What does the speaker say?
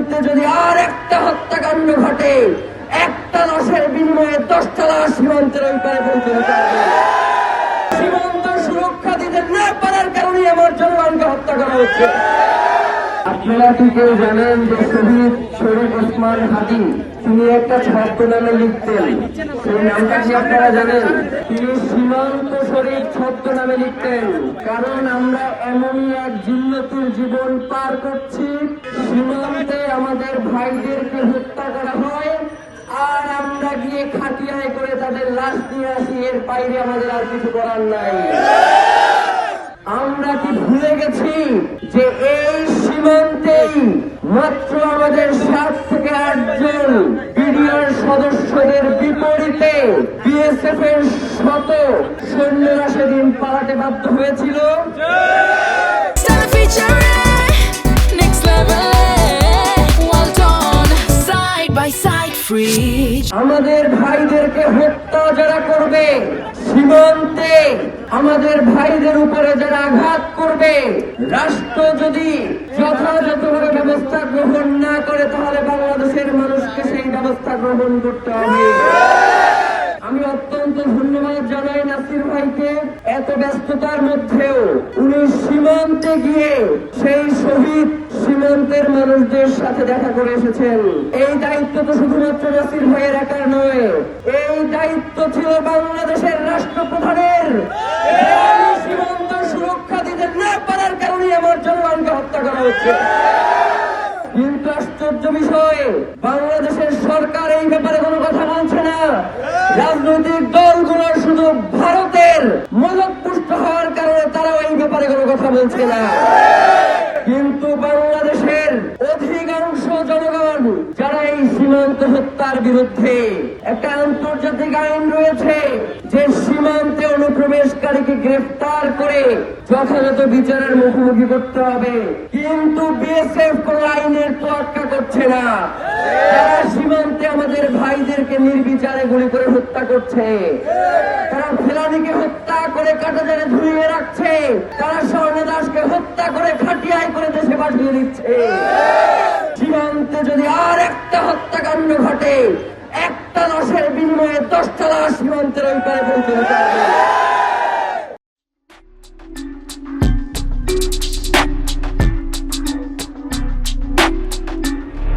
সীমান্তে যদি আর একটা হত্যাকাণ্ড ঘটে, একটা লাশের বিনিময়ে 10টা লাশ সীমান্তের ওই পারে পৌঁছে দিতে হবে। সীমান্ত সুরক্ষা দিতে না পারার কারণে আমার জনগণকে হত্যা করা হচ্ছে। আপনারা কি কেউ জানেন যে শহীদ শরীফ ওসমান হাদি তিনি একটা ছদ্মনামে লিখতেন? সেই নামটা কি আপনারা জানেন? তিনি সীমান্ত শরীফ ছদ্মনামে লিখতেন। কারণ আমরা এমনই এক জিল্লতির জীবন পার করছি, সীমান্তে আমাদের ভাইদেরকে হত্যা করা হয় আর আমরা গিয়ে খাটিয়ায় করে তাদের লাশ নিয়ে আসি। এর বাইরে আমাদের আর কিছু করার নাই। আমরা কি ভুলে গেছি যে এই সীমান্তেই মাত্র আমাদের 7 থেকে 8 জন বিডিআর সদস্যদের বিপরীতে বিএসএফ এর শত সৈন্যরা সেদিন পালাতে বাধ্য হয়েছিল? আমাদের ভাইদেরকে হত্যা যারা করবে, সীমান্তে আমাদের ভাইদের উপরে যারা আঘাত করবে, রাষ্ট্র যদি যথাযথভাবে ব্যবস্থা গ্রহণ না করে তাহলে বাংলাদেশের মানুষকে সেই ব্যবস্থা গ্রহণ করতে হবে। আমি অত্যন্ত ধন্যবাদ জানাই নাসির ভাইকে। এত ব্যস্ততার মধ্যেও উনি সীমান্তে গিয়ে সেই শহীদ সীমান্তের মানুষদের সাথে দেখা করে এসেছেন। এই দায়িত্ব তো শুধুমাত্র নাসির ভাইয়ের একার নয়, এই দায়িত্ব ছিল বাংলাদেশের রাষ্ট্রপ্রধানের। সীমান্ত সুরক্ষা দিতে না পারার কারণে আমার জনগণকে হত্যা করা হচ্ছে। কিন্তু আশ্চর্য বিষয়, বাংলাদেশের সরকার এই ব্যাপারে কোনো কথা বলছে না। রাজনৈতিক দলগুলো শুধু ভারতের মদতপুষ্ট হওয়ার কারণে তারাও এই ব্যাপারে কোনো কথা বলছে না। কিন্তু বাংলাদেশের অধিকাংশ জনগণ যারা এই সীমান্ত হত্যার বিরুদ্ধে, একটা আন্তর্জাতিক আইন রয়েছে যে সীমান্তে অনুপ্রবেশকারীকে গ্রেফতার করে যথাযথ বিচারের মুখোমুখি করতে হবে, কিন্তু বিএসএফ কোন আইনের তোয়াক্কা করছে না। তারা সীমান্তে আমাদের ভাইদেরকে নির্বিচারে গুলি করে হত্যা করছে। তারা ফেলানিকে হত্যা করে কাটাতারে ঝুলিয়ে রাখছে। তারা স্বর্ণ দাসকে হত্যা করে খাটিয়ায় করে দেশে পাঠিয়ে দিচ্ছে। সীমান্তে যদি আর একটা হত্যাকাণ্ড ঘটে, একটা লাশের বিনিময়ে 10টা লাশ সীমান্তের ওই পারে পৌঁছে দিতে হবে।